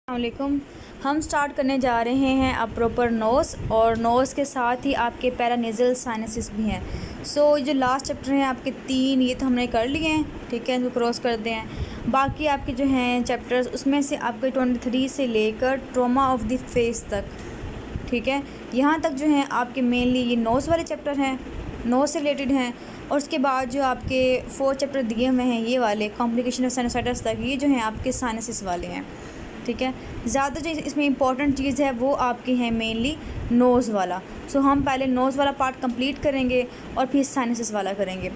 अस्सलामुअलैकुम। हम स्टार्ट करने जा रहे हैं अब प्रॉपर नोज़ और नोज़ के साथ ही आपके पैरानेज़ल साइनसेस भी हैं। सो जो लास्ट चैप्टर हैं आपके 3 ये तो हमने कर लिए हैं, ठीक है, इनको क्रॉस करते हैं। बाकी आपके जो हैं चैप्टर्स उसमें से आपके 23 से लेकर ट्रॉमा ऑफ द फेस तक, ठीक है, यहाँ तक जो हैं आपके मेनली ये नोज़ वाले चैप्टर हैं, नोज़ से रिलेटेड हैं। और उसके बाद जो आपके 4 चैप्टर दिए हुए हैं ये वाले कॉम्प्लिकेशन ऑफ साइनसाइटिस तक, ये जो हैं आपके साइनसिस वाले हैं, ठीक है। ज़्यादा जो इसमें इंपॉर्टेंट चीज़ है वो आपकी है मेनली नोज़ वाला। सो हम पहले नोज़ वाला पार्ट कंप्लीट करेंगे और फिर साइनसिस वाला करेंगे।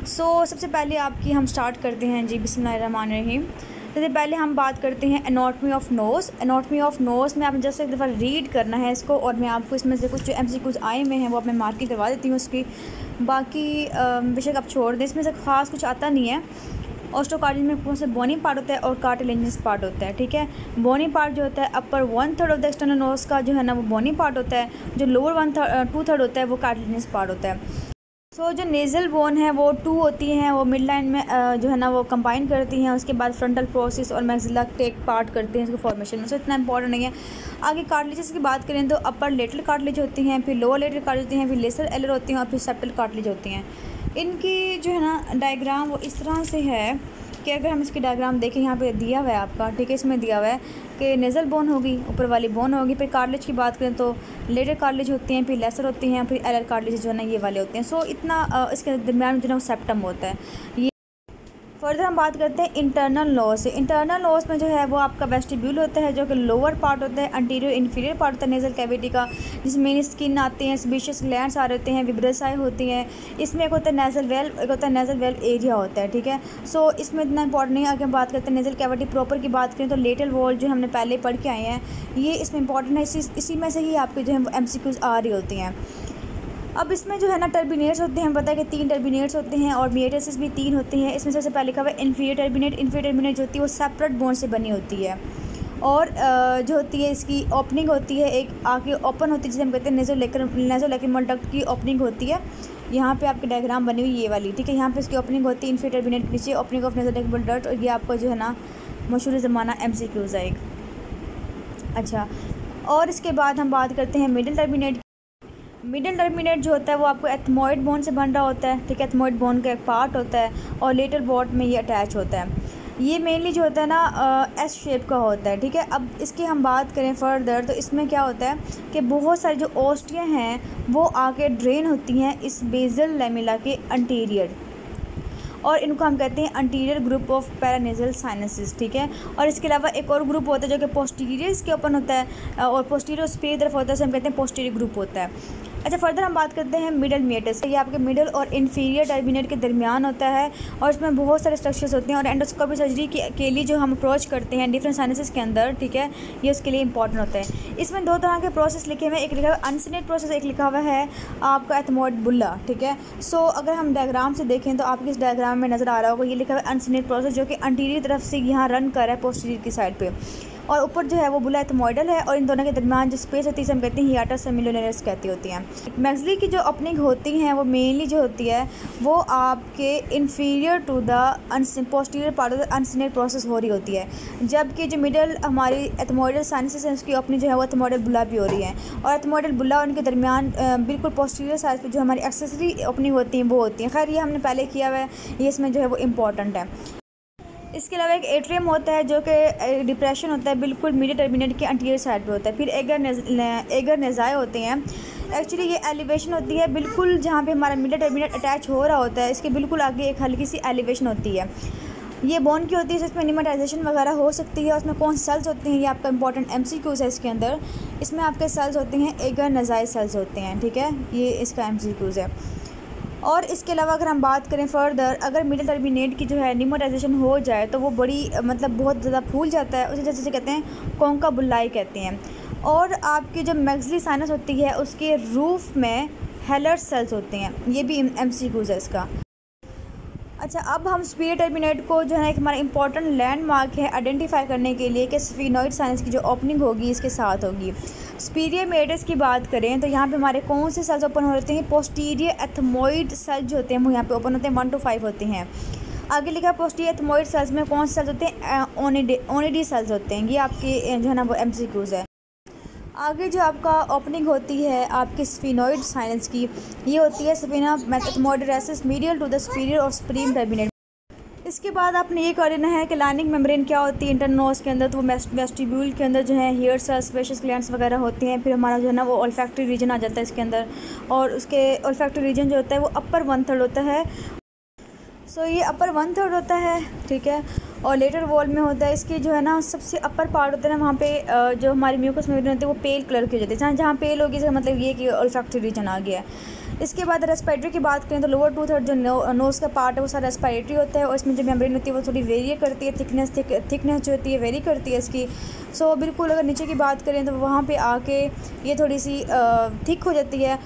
सो सबसे पहले आपकी हम स्टार्ट करते हैं जी, बिस्मिल्लाहिर्रहमानिर्रहीम। सबसे पहले हम बात करते हैं anatomy of nose. Anatomy of nose में आपने जैसे एक दफ़ा रीड करना है इसको, और मैं आपको इसमें से कुछ जो MCQs आए हुए हैं वो अपने मार्किंग करवा देती हूँ उसकी। बाकी बेशक आप छोड़ दें, इसमें से ख़ास कुछ आता नहीं है। ऑस्टियोकार्डियस में कौन से बोनी पार्ट होता है और कार्टिलेजिनस पार्ट होता है, ठीक है। बोनी पार्ट जो होता है अपर 1/3 ऑफ द एक्सटर्नल नोज़ का जो है ना वो बोनी पार्ट होता है, जो लोअर 2/3 होता है वो कार्टिलेजिनस पार्ट होता है। सो जो नेज़ल बोन है वो 2 होती हैं, वो मिड लाइन में जो है ना वो कंबाइन करती हैं। उसके बाद फ्रंटल प्रोसेस और मैक्सिला टेक पार्ट करते हैं इसको फॉर्मेशन में, सो इतना इंपॉर्टेंट नहीं है। आगे कार्टिलेजेस की बात करें तो अपर लेटरल कार्टिलेज होती हैं, फिर लोअर लेटरल कार्टिलेज होती हैं, फिर लेसर एलर होती हैं और फिर सेप्टल कार्टिलेज होती हैं। इनकी जो है ना डायग्राम वो इस तरह से है कि अगर हम इसकी डायग्राम देखें, यहाँ पे दिया हुआ है आपका, ठीक है, इसमें दिया हुआ है कि नेज़ल बोन होगी, ऊपर वाली बोन होगी। फिर कार्टिलेज की बात करें तो लेटर कार्टिलेज होती हैं, फिर लेसर होती हैं, फिर एलर कार्टिलेज जो है ना ये वाले होते हैं। सो इतना इसके दरमियान जो है वो सेप्टम होता है। फर्दर हम बात करते हैं इंटरनल नोज़ से। इंटरनल नोज़ में जो है वो आपका वेस्टिब्यूल होता है, जो कि लोअर पार्ट होता है, अंटीरियर इंफीरियर पार्ट होता है नेज़ल कैविटी का, जिसमें स्किन आते हैं, स्पीशियस ग्लैंड्स आ रहे होते हैं, विब्रेसाई होती हैं। इसमें एक होता है नेज़ल वेल्व, एक होता है नेज़ल वेल्व एरिया होता है, ठीक है। सो इसमें इतना इंपॉर्टेंट नहीं है। अगर हम बात करते हैं नेज़ल कैविटी प्रॉपर की बात करें तो लेटरल वॉल जो हमने पहले पढ़ के आए हैं ये इसमें इंपॉर्टेंट है। इसी में से ही आपके जो है वो MCQs आ रही होती हैं। अब इसमें जो है ना टर्बिनेट्स होते हैं, हम पता है कि 3 टर्बिनेट्स होते हैं और मिएटेसिस भी 3 होते हैं। इसमें सबसे पहले लिखा हुआ है इन्फीरियर टर्बिनेट। इन्फीरियर टर्बिनेट जो होती है वो सेपरेट बोन से बनी होती है, और जो होती है इसकी ओपनिंग होती है एक आगे ओपन होती है, जिसे हम कहते हैं नेज़ोलैक्रिमल डक्ट की ओपनिंग होती है। यहाँ पे आपकी डायग्राम बनी हुई ये वाली, ठीक है। यहाँ पे इसकी ओपनिंग होती है इन्फीरियर टर्बिनेट के नीचे, ओपनिंग ऑफ नेज़ोलैक्रिमल डक्ट, और ये आपको जो है ना मशहूर ज़माना MCQs है एक। अच्छा, और इसके बाद हम बात करते हैं मिडिल टर्बिनेट। मिडिल टर्मिनेट जो होता है वो आपको एथमोइड बोन से बन रहा होता है, ठीक है। एथमोइड बोन का एक पार्ट होता है और लेटर बोट में ये अटैच होता है। ये मेनली जो होता है ना S शेप का होता है, ठीक है। अब इसकी हम बात करें फर्दर तो इसमें क्या होता है कि बहुत सारी जो ओस्टियाँ हैं वो आके ड्रेन होती हैं इस बेसल लेमिला के अंटीरियर, और इनको हम कहते हैं अंटीरियर ग्रुप ऑफ पैरानेज़ल साइनसेस, ठीक है। और इसके अलावा एक और ग्रुप होता है जो कि पोस्टीरियर इसके ओपन होता है और पोस्टीरियर स्पीड तरफ होता है, उसे हम कहते हैं पोस्टीरियर ग्रुप होता है। अच्छा, फर्दर हम बात करते हैं मिडल मिएटस। ये आपके मिडल और इन्फीरियर टर्बिनेट के दरमियान होता है और इसमें बहुत सारे स्ट्रक्चर्स होते हैं। और एंडोस्कोपी सर्जरी के लिए जो हम अप्रोच करते हैं डिफरेंट साइनसेस के अंदर, ठीक है, ये उसके लिए इंपॉर्टेंट होता है। इसमें 2 तरह के प्रोसेस लिखे हुए हैं, एक लिखा हुआ है अनसिनेट प्रोसेस, एक लिखा हुआ है आपका एथमोइड बुल्ला, ठीक है। सो अगर हम डायग्राम से देखें तो आपके इस डायग्राम में नज़र आ रहा होगा ये लिखा हुआ है अनसिनेट प्रोसेस, जो कि अंटीरियर तरफ से यहाँ रन कर रहा है पोस्टीरियर की साइड पे, और ऊपर जो है वो बुला एथमोइडल है, और इन दोनों के दरमियान जो स्पेस होती है हम कहते हैं हियाटा सेमिलुनरिस कहती होती हैं। मैक्सिली की जो ओपनिंग होती हैं वो मेनली जो होती है वो आपके inferior to the posterior part of the uncinate process हो रही होती है, जबकि जो मिडल हमारी एथमोइडल साइनसेस है उसकी ओपनिंग जो है वो एथमोइडल बुला भी हो रही है, और एथमोइडल बुला और उनके दरमियान बिल्कुल पोस्टीरियर साइड पर जो हमारी एक्सेसरी ओपनिंग होती हैं वो होती हैं। खैर ये हमने पहले किया हुआ है, ये इसमें जो है वो इम्पॉर्टेंट है। इसके अलावा एक एट्रियम होता है जो कि डिप्रेशन होता है बिल्कुल मीडियल टर्मिनेट के अंटीरियर साइड पे होता है। फिर एगर नेज़ाए होते हैं। एक्चुअली ये एलिवेशन होती है बिल्कुल जहाँ पे हमारा मीडियल टर्मिनेट अटैच हो रहा होता है, इसके बिल्कुल आगे एक हल्की सी एलिवेशन होती है। ये बोन की होती है, इसमें निमेटाइजेशन वगैरह हो सकती है। उसमें कौन सेल्स होते हैं ये आपका इंपॉर्टेंट MCQs है इसके अंदर। इसमें आपके सेल्स होते हैं एगर नेज़ाए सेल्स होते हैं, ठीक है, ये इसका MCQs है। और इसके अलावा अगर हम बात करें फर्दर, अगर मिडिल टर्मिनेट की जो है निमोटाइजेशन हो जाए तो वो बड़ी मतलब बहुत ज़्यादा फूल जाता है, उसे जैसे कहते हैं कोंका बुल्लाई कहते हैं। और आपकी जो मैक्सिली साइनस होती है उसके रूफ में हेलर सेल्स होते हैं, ये भी MCQs है इसका। अच्छा, अब हम स्पीड टर्मिनेट को जो है एक हमारा इंपॉर्टेंट लैंडमार्क है आइडेंटिफाई करने के लिए कि स्फीनोइड साइनस की जो ओपनिंग होगी इसके साथ होगी। स्पीरियर मेडस की बात करें तो यहाँ पे हमारे कौन से सेल्स ओपन हो होते हैं, पोस्टीरियर एथमोइड सेल जो होते हैं वो यहाँ पे ओपन होते हैं, 1 to 5 होते हैं। आगे लिखा पोस्टीरियर एथमोइड सेल्स में कौन से सेल्स होते हैं, ओनिडी सेल्स होते हैं। ये आपके जो है ना वो MCQs है। आगे जो आपका ओपनिंग होती है आपकी स्फिनोइड साइनस की, ये होती है स्फिना एथमोइडरेसिस मीडियल टू द सुपीरियर और सुप्रीम टर्मिनेट। इसके बाद आपने ये कर लेना है कि लाइनिंग मेम्ब्रेन क्या होती है इंटरनोज के अंदर, तो वो वेस्टिब्यूल के अंदर जो है हेयर सेल्स, स्पेशियस ग्लैंड्स वगैरह होती हैं। फिर हमारा जो है ना वो ओल्फैक्टरी रीजन आ जाता है इसके अंदर, और उसके ओल्फैक्टरी रीजन जो होता है वो अपर 1/3 होता है। सो ये अपर 1/3 होता है, ठीक है। और लेटर वॉल में होता है इसकी जो है ना सबसे अपर पार्ट होता है ना, वहाँ पे जो हमारी म्यूकस मेम्ब्रेन होती है वो पेल कलर की हो जाती है। जहाँ पेल होगी इसका मतलब ये कि ओल्फैक्टरी रीजन आ गया है। इसके बाद रेस्पिरेटरी की बात करें तो लोअर 2/3 जो नोज़ का पार्ट है वो सारा रेस्पिरेटरी होता है, और इसमें जो मेम्ब्रेन होती है वो थोड़ी वेरी करती है, थिकनेस जो होती है वेरी करती है इसकी। सो बिल्कुल अगर नीचे की बात करें तो वहाँ पे आके ये थोड़ी सी थिक हो जाती है।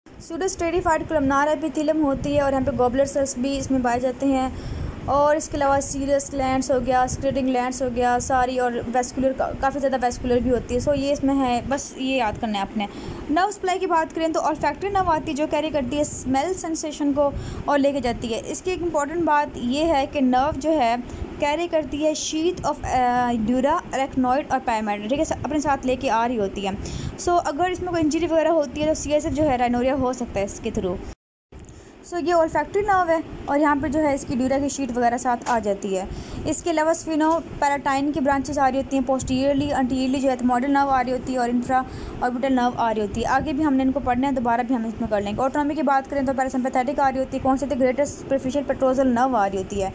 सूडोस्टेरिफाइड कोलमनार एपिथेलियम होती है, और यहाँ पे गॉबलर सेल्स भी इसमें पाए जाते हैं। और इसके अलावा सीरस ग्लैंड्स हो गया, स्क्लेटिंग ग्लैंड्स हो गया सारी, और वेस्कुलर काफ़ी ज़्यादा वेस्कुलर भी होती है। सो ये इसमें है, बस ये याद करना है आपने। नर्व सप्लाई की बात करें तो ऑल्फैक्टरी नर्व आती है जो कैरी करती है स्मेल सेंसेशन को और लेके जाती है। इसकी एक इम्पॉर्टेंट बात ये है कि नर्व जो है कैरी करती है शीथ ऑफ ड्यूरा, अरेक्नॉइड और पायमेड, ठीक है, अपने साथ लेके आ रही होती है। सो अगर इसमें कोई इंजरी वगैरह होती है तो CSF जो है राइनोरिया हो सकता है इसके थ्रू। सो ये ओल्फैक्टरी नर्व है, और यहाँ पे जो है इसकी ड्यूरा की शीट वगैरह साथ आ जाती है। इसके अलावा स्फिनोपैराटाइन की ब्रांचेस आ रही होती हैं, पोस्टीरियरली अंटीरियरली जो है एथमोइडल नर्व आ रही होती है, और इंफ्रा ऑर्बिटल नर्व आ रही होती है। आगे भी हमने इनको पढ़ना है, दोबारा भी हम इसमें कर लेंगे। ऑटोनॉमी की बात करें तो पैरासिम्पैथेटिक आ रही होती है, कौन से ग्रेटेस्ट सुपरफिशियल पेट्रोजल नर्व आ रही होती है।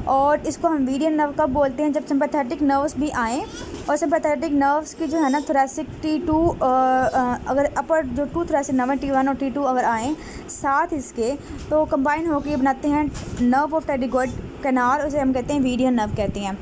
और इसको हम मीडियन नर्व कब बोलते हैं, जब सिंपैथेटिक नर्व्स भी आएँ, और सिंपैथेटिक नर्व्स की जो है ना थोरेसिक T2 अगर अपर जो 2 थोरेसिक नर्व T1 और T2 अगर आएँ साथ इसके, तो कंबाइन होकर बनाते हैं नर्व ऑफ टेरिगॉइड कैनाल, उसे हम कहते हैं वीडियन नर्व कहते हैं।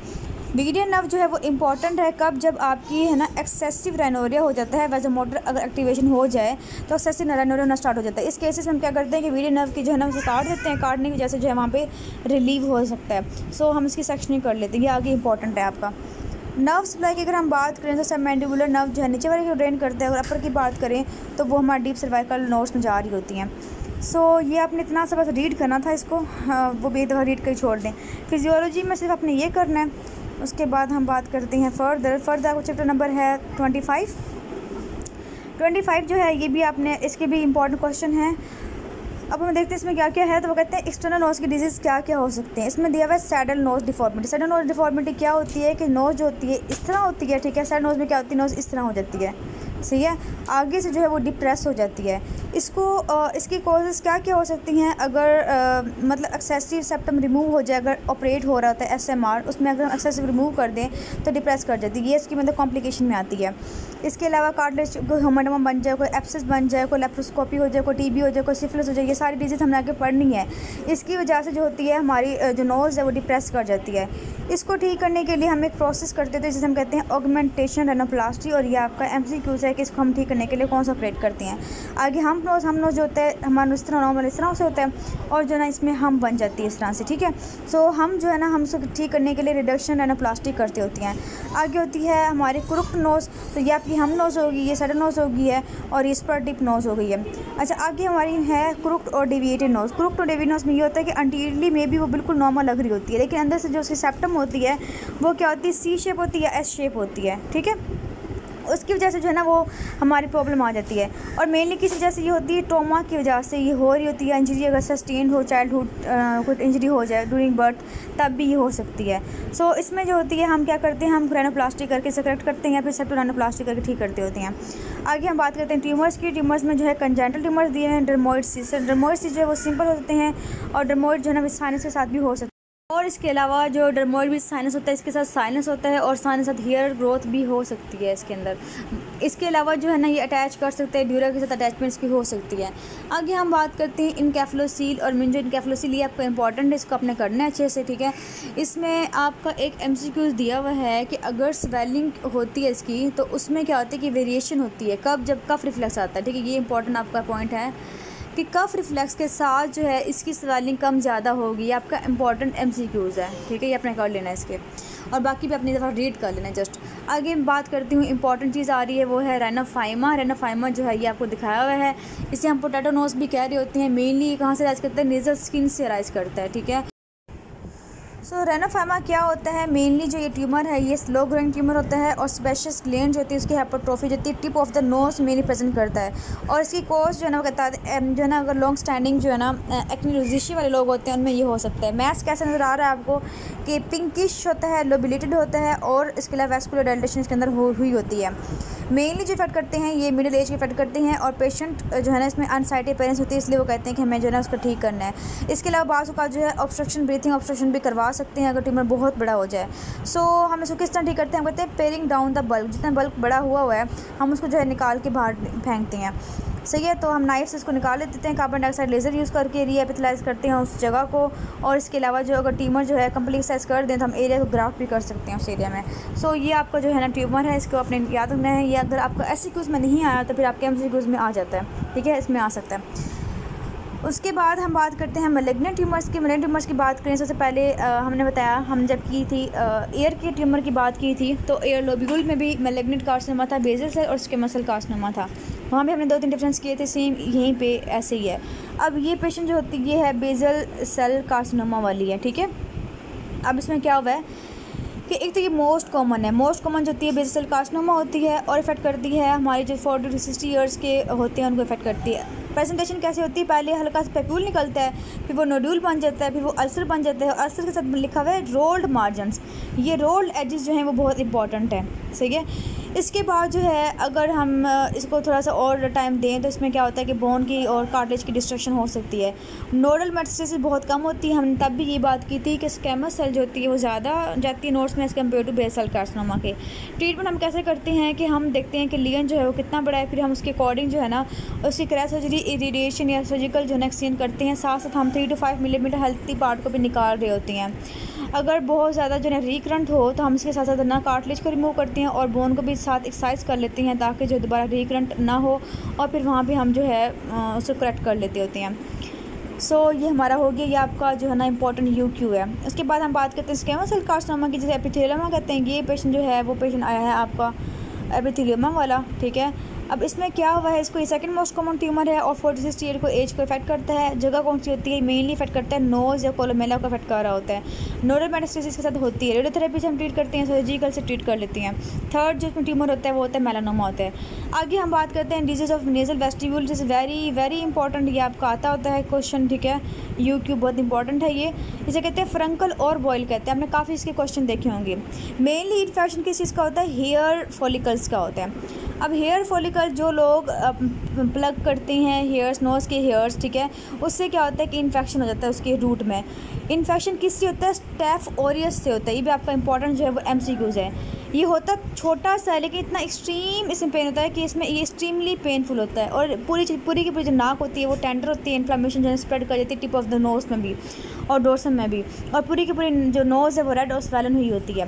वीडियन नर्व जो है वो इम्पॉर्टेंट है कब, जब आपकी है ना एक्सेसिव राइनोरिया हो जाता है, वैसोमोटर अगर एक्टिवेशन हो जाए तो एक्सेसिव राइनोरिया होना स्टार्ट हो जाता है। इस केसेस में हम क्या करते हैं कि वीडियन नर्व की जो है ना उसे काट देते हैं, काटने की वजह से जो है वहाँ पे रिलीव हो सकता है। सो हम इसकी सेक्शनिंग कर लेते हैं, ये आगे इंपॉर्टेंट है आपका। नर्व सप्लाई की अगर हम बात करें तो सबमैंडिबुलर नर्व जो है नीचे वाले को ड्रेन करते हैं, अगर अपर की बात करें तो वो हमारे डीप सर्वाइकल नोड्स में जा रही होती हैं। सो ये आपने इतना सा बस रीड करना था इसको, वो भी एक दफ़ा रीड कर छोड़ दें। फिजियोलॉजी में सिर्फ आपने ये करना है। उसके बाद हम बात करते हैं फर्दर आपको चैप्टर नंबर है 25 जो है, ये भी आपने, इसके भी इंपॉर्टेंट क्वेश्चन हैं। अब हम देखते हैं इसमें क्या क्या है। तो वो कहते हैं एक्सटर्नल नोज की डिजीज़ क्या क्या हो सकते हैं। इसमें दिया हुआ है saddle nose deformity. Saddle nose deformity क्या होती है कि नोज जो होती है इस तरह होती है, ठीक है। सैडल नोज में क्या होती है, नोज इस तरह हो जाती है, सही है, आगे से जो है वो डिप्रेस हो जाती है। इसको इसकी कॉजेज़ क्या क्या हो सकती हैं, अगर मतलब एक्सेसिव सेप्टम रिमूव हो जाए, अगर ऑपरेट हो रहा होता है SMR, उसमें अगर हम एक्सेसिव रिमूव कर दें तो डिप्रेस कर जाती है, ये इसकी मतलब कॉम्प्लिकेशन में आती है। इसके अलावा कार्टिलेज कोई हेमाटोमा बन जाए, कोई एब्सेस बन जाए, कोई लेप्रोस्कोपी हो जाए, कोई TB हो जाए, कोई सिफिलिस हो जाए, ये सारी डिजीज़ हमने आगे पढ़नी है। इसकी वजह से जो होती है हमारी जो नोज़ है वो डिप्रेस कर जाती है। इसको ठीक करने के लिए हम एक प्रोसेस करते थे जिसे हम कहते हैं ऑगमेंटेशन रेनोप्लास्टी, और ये आपका MCQ है कि इसको हम ठीक करने के लिए कौन सा ऑपरेट करते हैं। आगे हम नोज जो होता है हमारा इस तरह नॉर्मल इस तरह से होता है, और जो ना इसमें हम बन जाती है इस तरह से, ठीक है। सो हम जो है ना हम उसको ठीक करने के लिए रिडक्शन रेनोप्लास्टी करती होती हैं। आगे होती है हमारी क्रुक्ड नोज़, तो ये आपकी हम नोज़ होगी, ये सडन नोज़ होगी है, और ये स्पर टिप नोज़ हो गई है। अच्छा, आगे हमारी है क्रुक्ड और डेविएटेड नोज़। क्रुक्ड और डेविएटेड नोज़ में ये होता है कि अंटीरियरली में भी वो बिल्कुल नॉर्मल लग रही होती है, लेकिन अंदर से जो उसकी सेप्टम होती है वो क्या होती है, C शेप होती है, S शेप होती है, ठीक है। उसकी वजह से जो है ना वो हमारी प्रॉब्लम आ जाती है, और मेनली किस वजह से ये होती है, ट्रॉमा की वजह से ये हो रही होती है। इंजरी अगर सस्टेन हो, चाइल्डहुड कोई इंजरी हो जाए ड्यूरिंग बर्थ, तब भी ये हो सकती है। सो इसमें जो होती है हम क्या करते हैं, हम रेनोप्लास्टी करके इसे करेक्ट करते हैं, या फिर सेप्टो रेनोप्लास्टी करके ठीक करते होते हैं। आगे हम बात करते हैं ट्यूमर्स की। ट्यूमर्स में जो है कंजेंटल ट्यूमर्स दिए हैं, डर्मोइड सिस्ट। डर्मोइड सिस्ट जो है वो सिंपल होते हैं, और डर्मोइड जो है ना साइनस के साथ भी हो सकते हैं। और इसके अलावा जो डर्मोइड भी साइनस होता है, इसके साथ साइनस होता है, और साइनस साथ हेयर ग्रोथ भी हो सकती है इसके अंदर। इसके अलावा जो है ना ये अटैच कर सकते हैं, ड्यूरा के साथ अटैचमेंट्स की हो सकती है। आगे हम बात करते हैं इनकेफ्लोसील और मिंजो इनकेफ्लोसील। ये आपका इंपॉर्टेंट है, इसको आपने करना है अच्छे से, ठीक है। इसमें आपका एक MCQ दिया हुआ है कि अगर स्वेलिंग होती है इसकी, तो उसमें क्या होती है कि वेरिएशन होती है कब, जब कफ रिफ्लेक्स आता है, ठीक है। ये इंपॉर्टेंट आपका पॉइंट है कि कफ रिफ्लेक्स के साथ जो है इसकी स्वेलिंग कम ज़्यादा होगी। आपका इंपॉर्टेंट MCQs है, ठीक है, ये आपने कर लेना है इसके, और बाकी भी अपनी दफ़ा रीड कर लेना जस्ट। आगे मैं बात करती हूँ, इंपॉर्टेंट चीज़ आ रही है वो है रेनाफाइमा। रेनाफाइमा जो है ये आपको दिखाया हुआ है, इसे हम पोटैटो नोज़ भी कह रहे होते हैं। मेनली कहाँ से राइज करता है, नेज़ल स्किन से राइज करता है, ठीक है। सो रेनोफाइमा क्या होता है? मेनली जो ये ट्यूमर है ये स्लो ग्रोइंग ट्यूमर होता है और स्पेशस ग्लैंड जो होती है उसकी हाइपरट्रोफी जो होती है टिप ऑफ द नोज में प्रेजेंट करता है। और इसकी कॉज जो है ना वो कहता है जो है ना अगर लॉन्ग स्टैंडिंग जो है ना एक्ने रोज़ेशिया वाले लोग होते हैं उनमें ये हो सकता है। मैस कैसे नज़र आ रहा है आपको कि पिंकिश होता है, लोबिलेटेड होता है और इसके अलावा वैस्कुलर डायलेशन इसके अंदर हुई होती है। मेनली जो इफेक्ट करते हैं ये मिडिल एज के इफेक्ट करते हैं और पेशेंट जो है ना इसमें अनसाइटी अपीयरेंस होती है, इसलिए वो कहते हैं कि हमें जो है ना उसको ठीक करना है। इसके अलावा बाज़ का जो है ऑब्स्ट्रक्शन, ब्रीथिंग ऑब्स्ट्रक्शन भी करवा सकते हैं अगर ट्यूमर बहुत बड़ा हो जाए। सो हम इसको किस तरह ठीक करते हैं? हम कहते हैं पेयरिंग डाउन द बल्क, जितना बल्क बड़ा हुआ है हम उसको जो है निकाल के बाहर फेंकते हैं। सही है, तो हम नाइफ से इसको निकाल लेते हैं, कार्बन डाइऑक्साइड लेज़र यूज़ करके रीएपिथलाइज करते हैं उस जगह को। और इसके अलावा जो अगर ट्यूमर जो है कंप्लीट साइज कर दें तो हम एरिया को ग्राफ्ट भी कर सकते हैं उस एरिया में। सो ये आपका जो है ना ट्यूमर है, इसको अपने याद रखना है। ये अगर आपका एमसीक्यूज़ में नहीं आया तो फिर आपके एमसीक्यूज़ में आ जाता है, ठीक है, इसमें आ सकता है। उसके बाद हम बात करते हैं मैलिग्नेंट ट्यूमर्स की। मैलिग्नेंट ट्यूमर्स की बात करें सबसे पहले हमने बताया, हम जब की थी एयर के ट्यूमर की बात की थी तो एयर लोब्यूल में भी मैलिग्नेंट कार्सिनोमा था, बेसल सेल और स्क्वेमस सेल कार्सिनोमा था। वहाँ भी हमने 2-3 डिफरेंस किए थे, सेम यहीं पे ऐसे ही है। अब ये पेशेंट जो होती है ये है बेसल सेल कार्सिनोमा वाली है, ठीक है। अब इसमें क्या हुआ है कि एक तो ये मोस्ट कॉमन है, मोस्ट कॉमन जो होती है बेसल सेल कार्सिनोमा होती है और इफेक्ट करती है हमारी जो 40 to 60 ईयर्स के होते हैं उनको इफेक्ट करती है। प्रेजेंटेशन कैसे होती है? पहले हल्का सा पेप्यूल निकलता है, फिर वो नोड्यूल बन जाता है, फिर वो अल्सर बन जाता है। अल्सर के साथ लिखा हुआ है रोल्ड मार्जिन्स। ये रोल्ड एजेस जो हैं वो बहुत इंपॉर्टेंट है, सही है। इसके बाद जो है अगर हम इसको थोड़ा सा और टाइम दें तो इसमें क्या होता है कि बोन की और कार्टिलेज की डिस्ट्रक्शन हो सकती है। नोडल मेटास्टेसिस बहुत कम होती है, हमने तब भी ये बात की थी कि स्क्वेमस सेल जो होती है वो ज़्यादा जाती है नोड्स में as compare to basal cell carcinoma के। ट्रीटमेंट हम कैसे करते हैं कि हम देखते हैं कि लीजन जो है वो कितना बड़ा है, फिर हम उसके अकॉर्डिंग जो है ना उसकी क्रैश सर्जरी, इरिडिएशन या सर्जिकल जो है एक्सचेंज करते हैं। साथ साथ हम 3 to 5 मिलीमीटर हेल्थी पार्ट को भी निकाल रहे होते हैं। अगर बहुत ज़्यादा जो है रिकरेंट हो तो हम इसके साथ साथ ना कार्टिलेज को रिमूव करते हैं और बोन को भी साथ एक्सरसाइज कर लेते हैं ताकि जो दोबारा रिकरेंट ना हो, और फिर वहाँ भी हम जो है उसको करेक्ट कर लेते होते हैं। सो ये हमारा हो गया, ये आपका जो है ना इंपॉर्टेंट UQ है। उसके बाद हम बात करते हैं स्क्वेमस सेल कार्सिनोमा की, जिसे एपिथेलियमा कहते हैं। ये पेशेंट जो है वो पेशेंट आया है आपका एपिथेलियमा वाला, ठीक है। अब इसमें क्या हुआ है, इसको ये सेकंड मोस्ट कॉमन ट्यूमर है और 40 to 60 ईयर को एज को इफेक्ट करता है। जगह कौन सी होती है? मेनली इफेक्ट करता है नोज़ या कोलोमेला को इफेक्ट कर रहा होता है। नोडल मेटास्टेसिस के साथ होती है। रेडियोथेरेपी से हम ट्रीट करते हैं, सर्जिकल से ट्रीट कर लेते हैं। थर्ड जो इसमें ट्यूमर होता है वो होता है मेलानोमा होता है। आगे हम बात करते हैं डिजीज ऑफ नेजल वेस्टिब्यूल, जिस वेरी वेरी इंपॉर्टेंट, ये आपका आता होता है क्वेश्चन, ठीक है। UQ बहुत इंपॉर्टेंट है ये। इसे कहते हैं फ्रंकल और बॉयल कहते हैं। हमने काफ़ी इसके क्वेश्चन देखे होंगे। मेनली इन्फेक्शन किस चीज़ का होता है? हेयर फॉलिकल्स का होता है। अब हेयर फॉलिकल जो लोग प्लग करते हैं हेयर्स, नोज़ के हेयर्स, ठीक है, उससे क्या होता है कि इन्फेक्शन हो जाता है उसके रूट में। इन्फेक्शन किससे होता है? स्टेफ ऑरियस से होता है। ये भी आपका इंपॉर्टेंट जो है वो MCQs है। ये होता छोटा सा है लेकिन इतना एक्सट्रीम इसमें पेन होता है कि इसमें ये एक्सट्रीमली पेनफुल होता है और पूरी की पूरी जो नाक होती है वो टेंडर होती है, इन्फ्लेमेशन जो है स्प्रेड कर जाती है टिप ऑफ द नोज़ में भी और डोर्सम में भी, और पूरी की पूरी जो नोज़ है वो रेड और स्वेलन हुई होती है।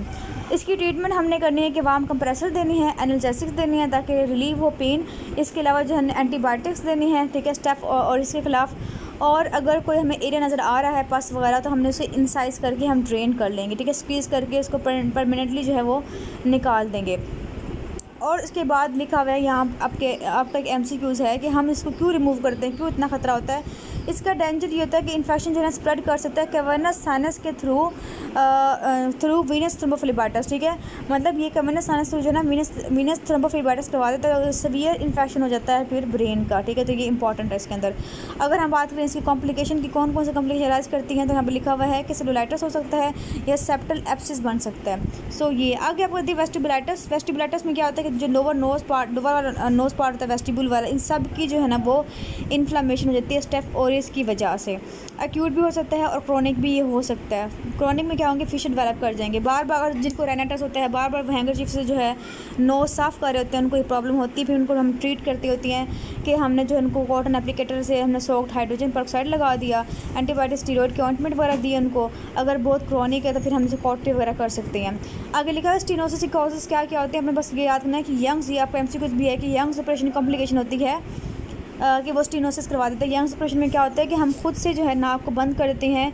इसकी ट्रीटमेंट हमने करनी है कि वार्म कंप्रेसर देनी है, एनाल्जेसिक्स देनी है ताकि रिलीव हो पेन। इसके अलावा जो है एंटीबायोटिक्स देनी है, ठीक है, स्टेफ और इसके खिलाफ। और अगर कोई हमें एरिया नज़र आ रहा है पस वगैरह तो हमने उसे इंसाइज करके हम ड्रेन कर लेंगे, ठीक है, स्क्वीज़ करके इसको परमानेंटली जो है वो निकाल देंगे। और उसके बाद लिखा हुआ है यहाँ आपका एक MCQs है कि हम इसको क्यों रिमूव करते हैं, क्यों इतना ख़तरा होता है। इसका डेंजर ये होता है कि इन्फेक्शन जो है स्प्रेड कर सकता है कैवर्नस साइनस के थ्रू वीनस थ्रोम्बोफ्लेबाइटिस, ठीक है। मतलब ये कैवर्नस साइनस जो है ना वीनस थ्रोम्बोफ्लेबाइटिस करवा देता है, सीवियर इन्फेक्शन हो जाता है फिर ब्रेन का, ठीक है। तो ये इंपॉर्टेंट है इसके अंदर। अगर हम बात करें इसकी कॉम्प्लिकेशन की, कौन कौन से कॉम्प्लिकेशन राइज करती हैं, तो यहाँ पर लिखा हुआ है कि सेलुलाइटिस हो सकता है या सेप्टल एब्सिस बन सकता है। सो ये आगे आपको दी वेस्टिबुलाइटिस। वेस्टिबुलाइटिस में क्या होता है कि जो लोअर नोज़ पार्ट होता है वेस्टिबुल वाला, इन सब की जो है ना वो इन्फ्लामेशन हो जाती है स्टेफ ऑरियस की वजह से। एक्यूट भी हो सकता है और क्रोनिक भी ये हो सकता है। क्रोनिक में क्या होंगे, फिशर डेवलप कर जाएंगे। बार बार जिनको रेनाइटिस होता है बार बार हैंकरचीफ से जो है नोज साफ़ कर रहे होते हैं, उनको ये प्रॉब्लम होती है। फिर उनको हम ट्रीट करती होती हैं कि हमने जो उनको कॉटन एप्लीकेटर से हमने सोक्ड हाइड्रोजन पेरोक्साइड लगा दिया, एंटीबायोटिक स्टीरॉइड के ऑइंटमेंट वगैरह दिए उनको। अगर बहुत क्रोनिक है तो फिर हम इसे कॉटरी वगैरह कर सकते हैं। आगे लिखा है स्टेनोसिस की कॉजेज़ क्या क्या होते हैं, हमें बस ये याद करना है कि यंग्स, ये आपका MCQs भी है कि यंग्स ऑपरेशन कॉम्प्लिकेशन होती है कि वो स्टेनोसिस करवा देते हैं। यंग्स ऑपरेशन में क्या होता है कि हम खुद से जो है नाक को बंद कर देते हैं।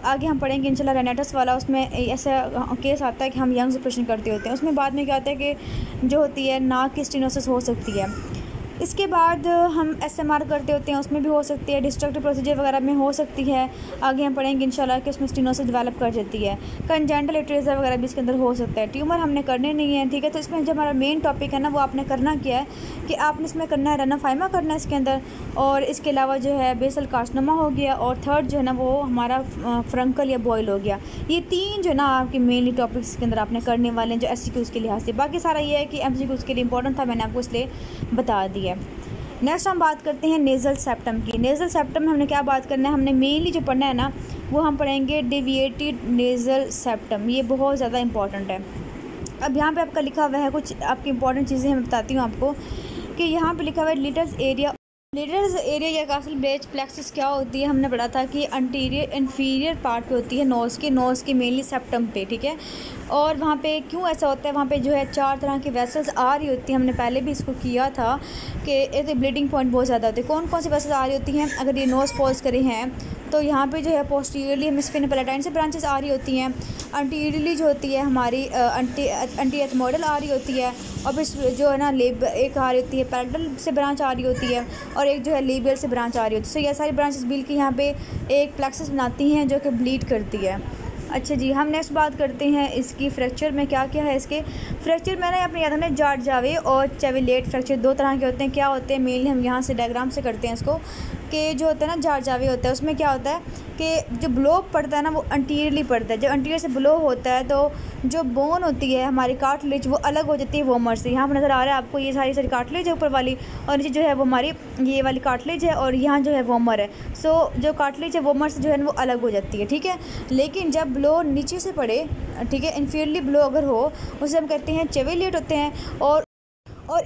आगे हम पढ़ेंगे इंशाल्लाह रेनाइटिस वाला, उसमें ऐसा केस आता है कि हम यंग्स ऑपरेशन करते होते हैं। उसमें बाद में क्या होता है कि जो होती है नाक की स्टेनोसिस हो सकती है। इसके बाद हम एसएमआर करते होते हैं, उसमें भी हो सकती है, डिस्ट्रक्टिव प्रोसीजर वगैरह में हो सकती है। आगे हम पढ़ेंगे इंशाल्लाह कि उसमें स्टेनोसिस डेवलप कर जाती है। कंजेंटल एट्रेसिया वगैरह भी इसके अंदर हो सकता है। ट्यूमर हमने करने नहीं है, ठीक है। तो इसमें जो हमारा मेन टॉपिक है ना, वो आपने करना क्या है कि आपने इसमें करना है रनाफाइमा करना है इसके अंदर, और इसके अलावा जो है बेसल कार्सिनोमा हो गया, और थर्ड जो है ना वो हमारा फ्रंकल या बॉयल हो गया। ये 3 जो है ना आपके मेनली टॉपिक्स के अंदर आपने करने वाले हैं जो एमसीक्यूज़ के लिहाज से। बाकी सारा ये है कि एमसीक्यूज़ के लिए इंपॉर्टेंट था, मैंने आपको इसलिए बता दिया। नेक्स्ट हम बात करते हैं नेज़ल सेप्टम की। नेज़ल सेप्टम में हमने क्या बात करना है, हमने मेनली जो पढ़ना है ना वो हम पढ़ेंगे डेविएटेड नेज़ल सेप्टम। ये बहुत ज़्यादा इंपॉर्टेंट है। अब यहाँ पे आपका लिखा हुआ है कुछ आपकी इंपॉर्टेंट चीज़ें मैं बताती हूँ आपको कि यहाँ पे लिखा हुआ है लिटल्स एरिया। लिटल्स एरिया या कासल ब्रेच प्लेक्सिस क्या होती है, हमने पढ़ा था कि अंटीरियर इन्फीरियर पार्ट पे होती है नोज़ के मेनली सेप्टम पे, ठीक है। और वहाँ पे क्यों ऐसा होता है, वहाँ पे जो है 4 तरह की वेसल्स आ रही होती हैं। हमने पहले भी इसको किया था कि एक ब्लीडिंग पॉइंट बहुत ज़्यादा होते हैं। कौन कौन सी वेसल्स आ रही होती हैं, अगर ये नोज़ पॉज करे हैं तो यहाँ पे जो है पोस्टीरियरली हेमिस्फीयर पैलेटाइन से ब्रांचेस आ रही होती हैं। अंटीरियरली जो होती है हमारी अंटी एथमोइडल आ रही होती है, और फिर जो है ना एक आ रही होती है पैरेटल से ब्रांच आ रही होती है, और एक जो है लेबियल से ब्रांच आ रही होती है। सो ये सारी ब्रांचेस बिल की यहाँ पे एक प्लेक्सस बनाती हैं जो कि ब्लीड करती है। अच्छा जी, हम नेक्स्ट बात करते हैं इसकी फ्रैक्चर में क्या क्या है। इसके फ्रैक्चर मैंने अपने याद में जाट जावे और चेविलेट फ्रैक्चर 2 तरह के होते हैं। क्या होते हैं मेनली हम यहाँ से डायग्राम से करते हैं इसको, कि जो होता है ना जाट जावे होता है, उसमें क्या होता है कि जो ब्लो पड़ता है ना वो अंटीरियरली पड़ता है। जब अंटीरियर से ब्लो होता है तो जो बोन होती है हमारी कार्टिलेज वो अलग हो जाती है वोमर से। यहाँ पर नज़र आ रहा है आपको ये सारी कार्टिलेज है ऊपर वाली, और नीचे जो है वो हमारी ये वाली कार्टिलेज है, और यहाँ जो है वोमर है। सो जो कार्टिलेज है वोमर से जो है वो अलग हो जाती है, ठीक है। लेकिन जब ब्लो नीचे से पड़े, ठीक है, इन्फीरियरली ब्लो अगर हो उसे हम कहते हैं चेविलेट होते हैं, और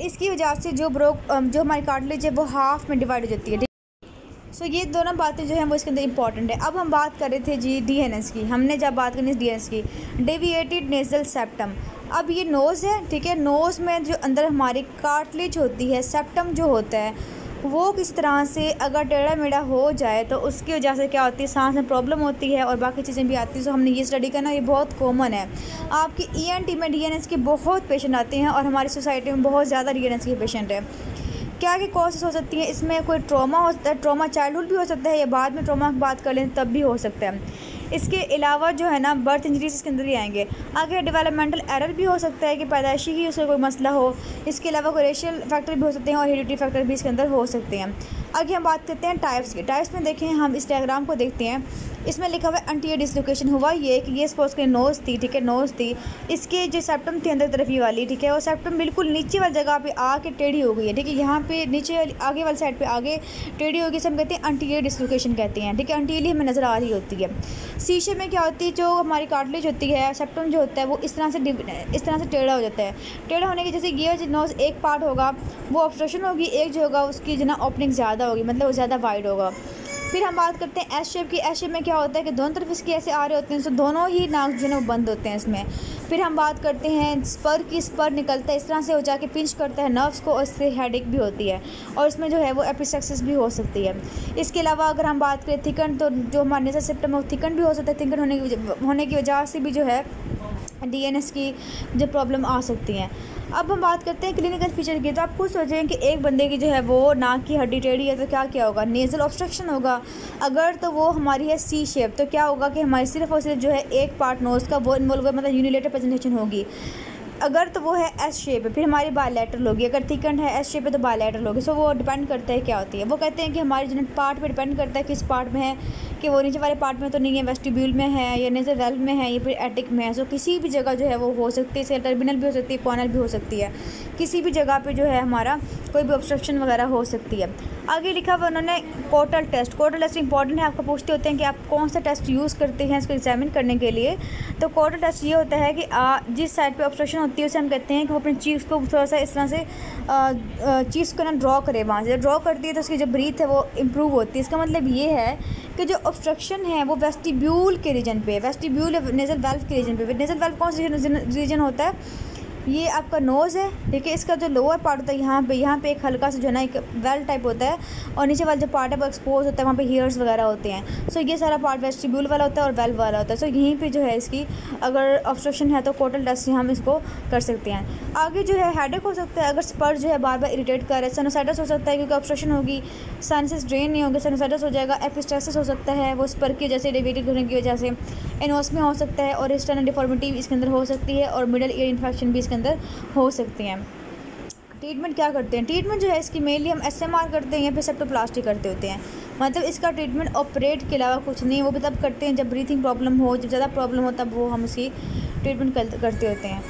इसकी वजह से जो हमारी कार्टिलेज है वो हाफ में डिवाइड हो जाती है। सो ये दोनों बातें जो हैं वो इसके अंदर इंपॉर्टेंट है। अब हम बात कर रहे थे जी डीएनएस की, हमने जब बात करनी डीएनएस की, डेविएटेड नेज़ल सेप्टम। अब ये नोज़ है, ठीक है। नोज़ में जो अंदर हमारी कार्टिलेज होती है, सेप्टम जो होता है वो किस तरह से अगर टेढ़ा मेढ़ा हो जाए तो उसकी वजह से क्या होती है, सांस में प्रॉब्लम होती है और बाकी चीज़ें भी आती हैं। सो हमने ये स्टडी करना, ये बहुत कॉमन है। आपकी ईएनटी में डीएनएस के बहुत पेशेंट आते हैं, और हमारी सोसाइटी में बहुत ज़्यादा डीएनएस के पेशेंट है। क्या क्या कॉजेस हो सकती हैं इसमें, कोई ट्रॉमा हो सकता है, ट्रॉमा चाइल्डहुड भी हो सकता है, या बाद में ट्रॉमा की बात कर लें तब भी हो सकता है। इसके अलावा जो है ना बर्थ इंजरीज इसके अंदर ही आएंगे। आगे डेवलपमेंटल एरर भी हो सकता है कि पैदाइशी ही उसका कोई मसला हो। इसके अलावा कोई रेशियल फैक्टर भी हो सकते हैं, और हेरिडिटी फैक्टर भी इसके अंदर हो सकते हैं। आगे हम बात करते हैं टाइप्स की। टाइप्स में देखें, हम इस डायग्राम को देखते हैं, इसमें लिखा हुआ है अंटीरियर डिसलोकेशन। हुआ ये कि ये सपोज करें नोज़ थी, ठीक है, नोज़ थी, इसके जो सेप्टम थी अंदर तरफ ये वाली, ठीक है, और सेप्टम बिल्कुल नीचे वाली जगह पे आके टेढ़ी हो गई है, ठीक है। यहाँ पे नीचे आगे वाली साइड पे आगे टेढ़ी होगी, से हम कहते हैं अंटीरियर डिसलोकेशन कहते हैं, ठीक है। अंटीरियरली हमें नज़र आ रही होती है। शीशे में क्या होती है, जो हमारी कार्टिलेज होती है, सेप्टम जो होता है वो इस तरह से टेढ़ा हो जाता है। टेढ़ा होने की जैसे ये जो नोज़ एक पार्ट होगा वो ऑब्स्ट्रक्शन होगी, एक जो होगा उसकी जो ना ओपनिंग ज़्यादा होगी, मतलब वो ज़्यादा वाइड होगा। फिर हम बात करते हैं एस शेप की। एस शेप में क्या होता है कि दोनों तरफ इसके ऐसे आ रहे होते हैं, तो दोनों ही नाक जो है वो बंद होते हैं इसमें। फिर हम बात करते हैं स्पर की। स्पर निकलता है इस तरह से हो जाके पिंच करता है नर्व्स को, और इससे हेडेक भी होती है, और इसमें जो है वो एपिसेक्सिस भी हो सकती है। इसके अलावा अगर हम बात करें थिकन, तो जो हमारे नेज़ल सेप्टम है वो थिकन भी हो सकता है। थिकन होने की वजह से भी जो है डीएनएस की जो प्रॉब्लम आ सकती हैं। अब हम बात करते हैं क्लिनिकल फीचर की। तो आप खुद सोचें कि एक बंदे की जो है वो नाक की हड्डी टेढ़ी है तो क्या होगा, नेज़ल ऑब्स्ट्रक्शन होगा। अगर तो वो हमारी है सी शेप, तो क्या होगा कि हमारी सिर्फ और सिर्फ जो है एक पार्ट नोज़ का वो इन्वॉल्व होगा, मतलब यूनिलेटरल प्रेजेंटेशन होगी। अगर तो वो है एस शेप है फिर हमारी बायलैटरल होगी। अगर थिकन है एस शेप है तो बायलैटरल होगी। सो वो डिपेंड करता है क्या होती है। वो कहते हैं कि हमारे जो पार्ट पे डिपेंड करता है किस पार्ट में है, कि वो नीचे वाले पार्ट में तो नहीं है, वेस्टिब्यूल में है या नेज़ल वेल्व में है या फिर एटिक में है। सो किसी भी जगह जो है वो हो सकती है, टर्मिनल भी हो सकती है, कॉर्नर भी हो सकती है, किसी भी जगह पे जो है हमारा कोई भी ऑब्स्ट्रक्शन वगैरह हो सकती है। आगे लिखा हुआ उन्होंने Kotal test. Kotal test important है, आपको पूछते होते हैं कि आप कौन सा टेस्ट यूज़ करते हैं इसको एग्जामिन करने के लिए। तो कोटल टेस्ट ये होता है कि जिस साइड पे ऑब्स्ट्रक्शन होती है उसे हम कहते हैं कि वो अपनी चीक्स को थोड़ा सा इस तरह से चीक्स को ना ड्रॉ करे। वहाँ से ड्रॉ करती है तो उसकी जो ब्रीथ है वो इम्प्रूव होती है। इसका मतलब ये है कि जो ऑब्स्ट्रक्शन है वो वेस्टिब्यूल के रीजन पे, वेस्टिब्यूल नेज़ल वेल्व के रीजन पे। नेज़ल वेल्व कौन सा रीजन होता है, ये आपका नोज़ है, ठीक है। इसका जो लोअर पार्ट होता है यहाँ पे एक हल्का सा जो है ना एक वेल टाइप होता है, और नीचे वाला जो पार्ट है वो एक्सपोज होता है, वहाँ पे हेयर्स वगैरह होते हैं। सो ये सारा पार्ट वेस्टिब्यूल वाला होता है और वेल वाला होता है। सो यहीं पे जो है इसकी अगर ऑब्स्ट्रक्शन है तो कोटल डस्ट से हम इसको कर सकते हैं। आगे जो है हेडेक हो सकता है, अगर स्पर जो है बार बार इरिटेट कर रहा है। साइनोसाइटिस हो सकता है क्योंकि ऑब्स्ट्रक्शन होगी, साइनसेस ड्रेन नहीं होंगे, साइनोसाइटिस हो जाएगा। एपिस्टेसिस हो सकता है, वो स्पर की वजह से डेविएटेड होने की वजह से। एनोस्मिया हो सकता है, और इंस्टर्नल डिफॉर्मिटी इसके अंदर हो सकती है, और मिडल ईयर इन्फेक्शन भी इसके अंदर हो सकती हैं। ट्रीटमेंट क्या करते हैं? ट्रीटमेंट जो है इसकी मेनली हम SMR करते हैं या फिर सेप्टोप्लास्टी करते होते हैं। मतलब इसका ट्रीटमेंट ऑपरेट के अलावा कुछ नहीं, वो भी तब करते हैं जब ब्रीथिंग प्रॉब्लम हो, जब ज़्यादा प्रॉब्लम हो तब वो हम उसकी ट्रीटमेंट करते होते हैं।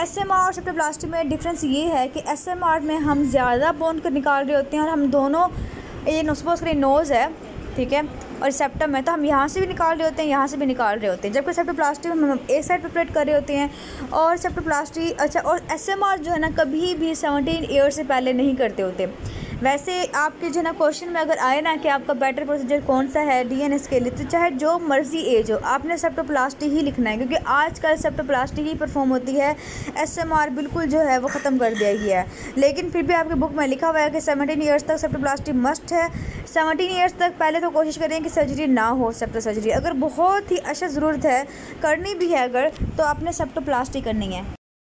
SMR और सेप्टोप्लास्टी में डिफरेंस ये है कि SMR में हम ज़्यादा बोन को निकाल रहे होते हैं, और हम दोनों, ये सपोज करिए नोज़ है, ठीक है, और सेप्टम है, तो हम यहाँ से भी निकाल रहे होते हैं, यहाँ से भी निकाल रहे होते हैं। जबकि सेप्टोप्लास्टी में हम एक साइड प्रिपरेट कर रहे होते हैं। और सेप्टोप्लास्टी और SMR जो है ना कभी भी 17 ईयर से पहले नहीं करते होते। वैसे आपके जो है ना क्वेश्चन में अगर आए ना कि आपका बेटर प्रोसीजर कौन सा है DNS के लिए, तो चाहे जो मर्ज़ी एज हो आपने सेप्टोप्लास्टी ही लिखना है, क्योंकि आजकल सेप्टोप्लास्टी ही परफॉर्म होती है। SMR बिल्कुल जो है वो ख़त्म कर दिया गया है। लेकिन फिर भी आपके बुक में लिखा हुआ है कि 17 ईयर्स तक सेप्टोप्लास्टी मस्ट है। 17 ईयर्स तक पहले तो कोशिश करें कि सर्जरी ना हो, सेप्टो सर्जरी। अगर बहुत ही अशद ज़रूरत है, करनी भी है अगर, तो आपने सेप्टोप्लास्टी करनी है।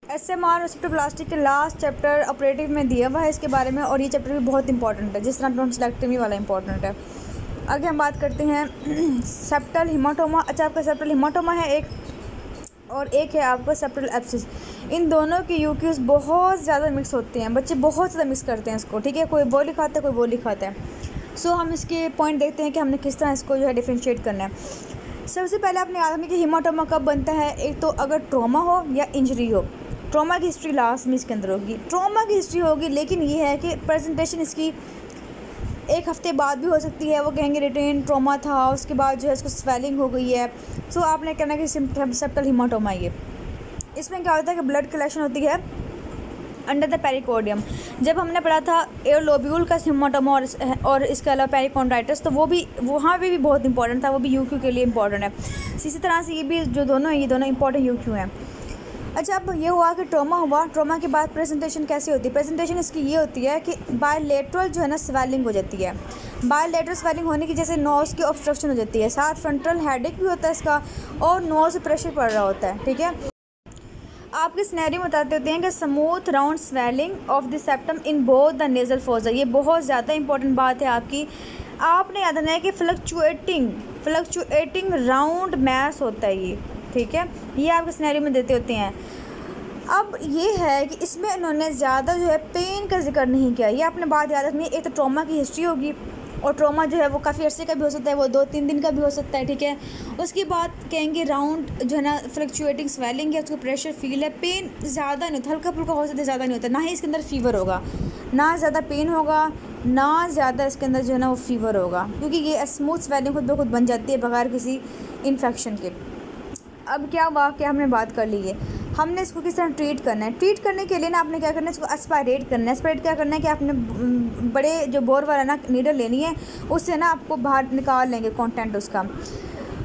SMR और सेप्टोप्लास्टी के लास्ट चैप्टर ऑपरेटिव में दिया हुआ है इसके बारे में, और ये चैप्टर भी बहुत इंपॉर्टेंट है, जिस तरह टॉन्सिलेक्टमी वाला इंपॉर्टेंट है। आगे हम बात करते हैं सेप्टल हिमाटोमा। अच्छा, आपका सेप्टल हिमाटोमा है एक, और एक है आपका सेप्टल एब्सिस। इन दोनों की यूक्यूज बहुत ज़्यादा मिक्स होते हैं, बच्चे बहुत ज़्यादा मिक्स करते हैं इसको, ठीक है। कोई वो लिखाता है, कोई वो लिखाता है। सो हम इसके पॉइंट देखते हैं कि हमने किस तरह इसको जो है डिफ्रेंशिएट करना है। सबसे पहले आपने याद रखना कि हिमाटोमा कब बनता है। एक तो अगर ट्रॉमा हो या इंजरी हो। ट्रॉमा की हिस्ट्री लास्ट में इसके अंदर होगी, ट्रॉमा की हिस्ट्री होगी, लेकिन ये है कि प्रेजेंटेशन इसकी एक हफ्ते बाद भी हो सकती है। वो कहेंगे रिटेन ट्रॉमा था, उसके बाद जो है इसको स्वेलिंग हो गई है। सो आपने कहना कि सेप्टल हिमाटोमा। ये इसमें क्या होता है कि ब्लड कलेक्शन होती है अंडर द पेरिकोर्डियम। जब हमने पढ़ा था एयर लोब्यूल का हिमाटोमा और इसके अलावा पेरिकोंडाइटिस, तो वो भी वहाँ पे भी बहुत इंपॉर्टेंट था, वो भी यूक्यू के लिए इंपॉर्टेंट है। इसी तरह से ये भी जो दोनों हैं, ये दोनों इंपॉर्टेंट यूक्यू हैं। अच्छा, अब ये हुआ कि ट्रॉमा हुआ, ट्रॉमा के बाद प्रेजेंटेशन कैसी होती है। प्रेजेंटेशन इसकी ये होती है कि बायलेटरल जो है ना स्वेलिंग हो जाती है। बायलेटरल स्वेलिंग होने की जैसे नोज़ की ऑब्स्ट्रक्शन हो जाती है, साथ फ्रंटल हेडेक भी होता है इसका, और नोज़ प्रेशर पड़ रहा होता है, ठीक है। आपके सिनेरियो बताते होते हैं कि smooth round swelling of the septum in both the nasal fossa. ये बहुत ज़्यादा इंपॉर्टेंट बात है आपकी। आपने याद रखना है कि फ्लक्चुएटिंग राउंड मैस होता है ये, ठीक है। ये आपके सिनेरियो में देते होते हैं। अब ये है कि इसमें इन्होंने ज़्यादा जो है पेन का जिक्र नहीं किया। ये आपने बात याद रखनी है। एक तो ट्रॉमा की हिस्ट्री होगी, और ट्रॉमा जो है वो काफ़ी अरसे का भी हो सकता है, वो 2-3 दिन का भी हो सकता है, ठीक है। उसके बाद कहेंगे राउंड जो है ना फ्लक्चुएटिंग स्वेलिंग है, उसको प्रेशर फील है, पेन ज़्यादा नहीं होता, हल्का फुल्का हो सकता है, ज़्यादा नहीं होता। ना ही इसके अंदर फीवर होगा, ना ज़्यादा पेन होगा, ना ज़्यादा इसके अंदर जो है ना वो फीवर होगा, क्योंकि ये स्मूथ स्वेलिंग खुद ब खुद बन जाती है बगैर किसी इन्फेक्शन के। अब क्या हुआ कि हमने बात कर ली है, हमने इसको किस तरह ट्रीट करना है। ट्रीट करने के लिए ना आपने क्या करना है, इसको एस्पायरेट करना है। एस्पायरेट क्या करना है कि आपने बड़े जो बोर वाला ना नीडल लेनी है, उससे ना आपको बाहर निकाल लेंगे कंटेंट उसका।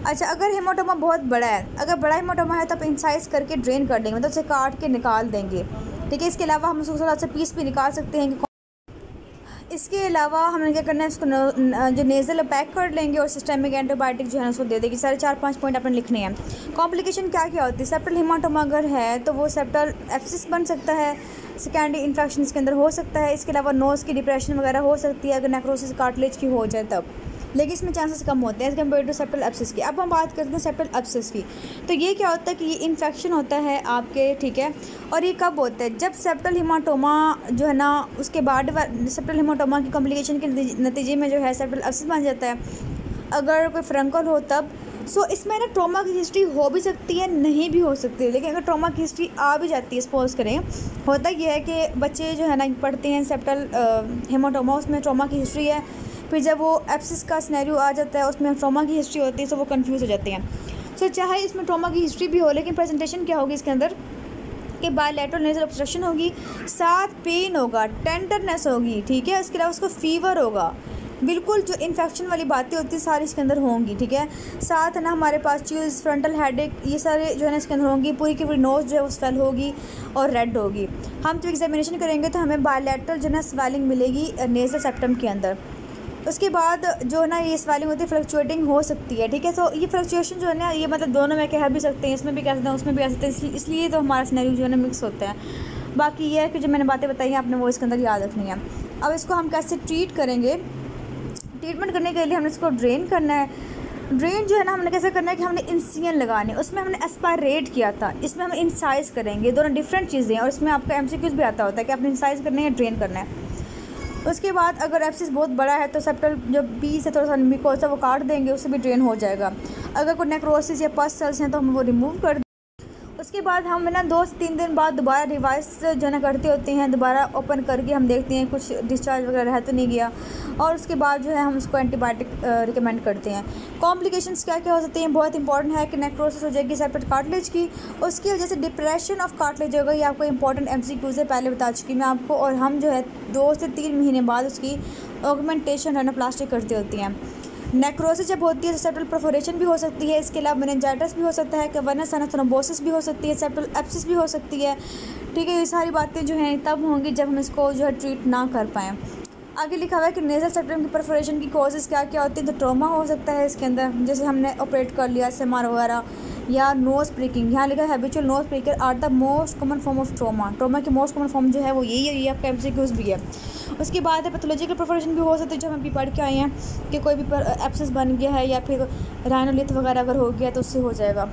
अच्छा, अगर हेमाटोमा बहुत बड़ा है, अगर बड़ा हेमाटोमा है तो आप इंसाइज करके ड्रेन कर देंगे, मतलब उसे काट के निकाल देंगे, ठीक है। इसके अलावा हम उसको थोड़ा सा पीस भी निकाल सकते हैं। इसके अलावा हमने क्या करना है, इसको जो नेज़ल पैक कर लेंगे और सिस्टमिक एंटीबायोटिक जो है उसको दे देगी। सारे 4-5 पॉइंट आपने लिखने हैं। कॉम्प्लिकेशन क्या क्या होती है। सेप्टल हिमाटोमा अगर है तो वो सेप्टल एब्सिस बन सकता है, सेकेंडरी इन्फेक्शन इसके अंदर हो सकता है। इसके अलावा नोज़ की डिप्रेशन वगैरह हो सकती है अगर नेक्रोसिस कार्टिलेज की हो जाए तब, लेकिन इसमें चांसेस कम होते हैं as compare to septal abscess की। अब हम बात करते हैं सेप्टल एब्सिस की। तो ये क्या होता है कि ये इन्फेक्शन होता है आपके, ठीक है। और ये कब होता है, जब सेप्टल हिमाटोमा जो है ना उसके बाद सेप्टल हिमाटोमा की कॉम्प्लिकेशन के नतीजे में जो है सेप्टल एब्सिस बन जाता है, अगर कोई फ्रंकल हो तब। सो इसमें ना ट्रॉमा की हिस्ट्री हो भी सकती है, नहीं भी हो सकती है, लेकिन अगर ट्रॉमा की हिस्ट्री आ भी जाती है, सपोज करें, होता यह है कि बच्चे जो है ना पढ़ते हैं सेप्टल हिमाटोमा, उसमें ट्रॉमा की हिस्ट्री है, फिर जब वो एब्सिस का सिनेरियो आ जाता है उसमें ट्रॉमा की हिस्ट्री होती है, तो वो कंफ्यूज हो जाते हैं। सो चाहे इसमें ट्रॉमा की हिस्ट्री भी हो, लेकिन प्रेजेंटेशन क्या होगी इसके अंदर कि बायलैटरल नेज़ल ऑब्स्ट्रक्शन होगी, साथ पेन होगा, टेंडरनेस होगी, ठीक है। इसके अलावा उसको फीवर होगा, बिल्कुल जो इन्फेक्शन वाली बातें होती है सारी इसके अंदर होंगी, ठीक है। साथ है ना हमारे पास चीज़, फ्रंटल हेडेक, ये सारे जो है ना इसके अंदर होंगी। पूरी की पूरी नोज़ जो है वो स्वेल होगी और रेड होगी। हम जब एग्जामिनेशन करेंगे तो हमें बायलैटरल जो है ना स्वेलिंग मिलेगी नेज़ल सेप्टम के अंदर। उसके बाद जो है ना ये स्वेलिंग होती है फ्लक्चुएटिंग हो सकती है, ठीक है। तो ये फ्लक्चुएशन जो है ना ये मतलब दोनों में कह भी सकते हैं, इसमें भी कह सकते हैं उसमें भी कह सकते हैं, इसलिए तो हमारा सिनेरियो जो है ना मिक्स होता है। बाकी ये है कि जो मैंने बातें बताई हैं आपने वो इसके अंदर याद रखनी है। अब इसको हम कैसे ट्रीट करेंगे, ट्रीटमेंट करने के लिए हमने इसको ड्रेन करना है। ड्रेन जो है ना हमने कैसे करना है कि हमने इंसिजन लगाने, उसमें हमने एस्पायरेट किया था, इसमें हम इंसाइज करेंगे। दोनों डिफरेंट चीज़ें हैं और इसमें आपका एमसीक्यूज भी आता होता है कि आपने इंसाइज करना है या ड्रेन करना है। उसके बाद अगर एब्सिस बहुत बड़ा है तो सेप्टल जो पी से थोड़ा सा म्यूकोसा वो काट देंगे, उससे भी ड्रेन हो जाएगा। अगर कोई नेक्रोसिस या पस सेल्स हैं तो हम वो रिमूव कर। उसके बाद हम ना 2 से 3 दिन बाद दोबारा रिवाइज जो है ना करते होते हैं, दोबारा ओपन करके हम देखते हैं कुछ डिस्चार्ज वगैरह रह तो नहीं गया, और उसके बाद जो है हम उसको एंटीबायोटिक रिकमेंड करते हैं। कॉम्प्लिकेशंस क्या क्या हो सकती हैं, बहुत इंपॉर्टेंट है कि नेक्रोसिस हो जाएगी सेप्टेड कार्टिलेज की, उसकी वजह से डिप्रेशन ऑफ कार्टिलेज होगा। ये आपको इंपॉर्टेंट एमसीक्यूज़ है, पहले बता चुकी मैं आपको। और हम जो है 2 से 3 महीने बाद उसकी ऑगमेंटेशन रेनोप्लास्टी करती होती हैं। नेक्रोसिस जब होती है तो सेप्टल परफोरेशन भी हो सकती है, इसके अलावा मेनिंजाइटिस भी हो सकता है, कवर्नस थ्रोम्बोसिस भी हो सकती है, सेप्टल एब्सिस भी हो सकती है, ठीक है। ये सारी बातें जो हैं तब होंगी जब हम इसको जो है ट्रीट ना कर पाएँ। आगे लिखा हुआ है कि नेज़ल सेप्टम की परफोरेशन की कॉजेज़ क्या क्या होती है। तो ट्रॉमा हो सकता है इसके अंदर, जैसे हमने ऑपरेट कर लिया SMR वगैरह, या नोज़ प्रिकिंग। यहाँ लिखा है habitual nose pricker are the most common form of trauma. Trauma की मोस्ट कॉमन फॉर्म जो है वो यही है, ये आपका एमसीक्यूज़ भी है। उसके बाद है पैथोलॉजिकल परफोरेशन भी हो सकती है, जो हम अभी पढ़ के आए हैं कि कोई भी एब्सेस बन गया है या फिर राइनोलिथ वगैरह अगर हो गया तो उससे हो जाएगा।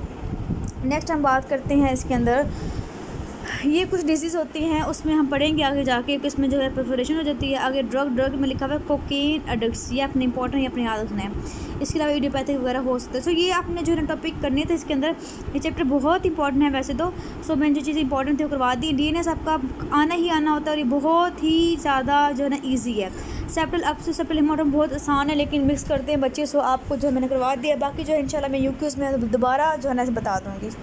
नेक्स्ट हम बात करते हैं इसके अंदर ये कुछ डिजीज़ होती हैं, उसमें हम पढ़ेंगे आगे जाके कि इसमें जो है परफोरेशन हो जाती है। आगे ड्रग में लिखा हुआ है कोकेन एडिक्ट्स, ये अपने इंपॉर्टेंट ये अपने याद रखना है। इसके अलावा इडियोपैथिक वगैरह हो सकता है। सो ये आपने जो है ना टॉपिक करने थे इसके अंदर, ये चैप्टर बहुत इंपॉर्टेंट है वैसे तो। सो मैंने जो चीज़ें इंपॉर्टेंट थी वो करवा दी। डीएनएस आपका आना ही आना होता है और ये बहुत ही ज़्यादा जो है ना ईजी है। सेप्टल एब्सिस सेप्टल हेमाटोमा बहुत आसान है लेकिन मिक्स करते हैं बच्चे। सो आपको जो है मैंने करवा दिया, बाकी जो है इंशाल्लाह मैं यूक्यूज़ में दोबारा जो है ना बता दूँगी।